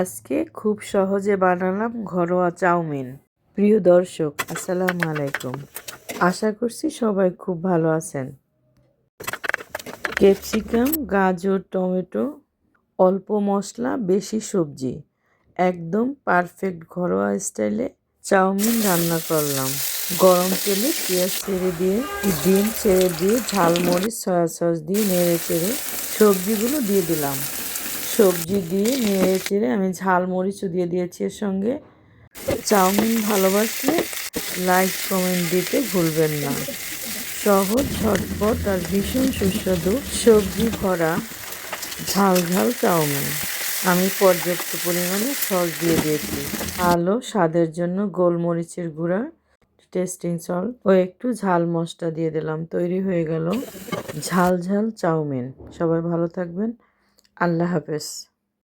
আজকে খুব সহজে বানালাম ঘরোয়া চাউমিন। প্রিয় দর্শক, আসসালামু আলাইকুম। আশা করছি সবাই খুব ভালো আছেন। ক্যাপসিকাম, গাজর, টমেটো, অল্প মশলা, বেশি সবজি, একদম পারফেক্ট ঘরোয়া স্টাইলে চাউমিন রান্না করলাম। গরম তেলে পেঁয়াজ ছেড়ে দিয়ে, ডিম ছেড়ে দিয়ে, ঝালমরিচ, সয়া সস দিয়ে নেড়ে চেড়ে সবজিগুলো দিয়ে দিলাম। সবজি দিয়ে নেড়ে চেড়ে আমি ঝালমরিচও দিয়ে দিয়েছি এর সঙ্গে। চাউমিন ভালোবাসলে লাইক কমেন্ট দিতে ভুলবেন না। সহজ, ঝটপট আর ভীষণ সুস্বাদু সবজি ভরা ঝাল ঝাল চাউমিন। আমি পর্যাপ্ত পরিমাণে সস দিয়ে দিয়েছি। ভালো স্বাদের জন্য গোলমরিচের গুঁড়া, টেস্টিং সল্ট ও একটু ঝাল মশলা দিয়ে দিলাম। তৈরি হয়ে গেল ঝাল ঝাল চাউমিন। সবাই ভালো থাকবেন। আল্লাহ হাফেজ।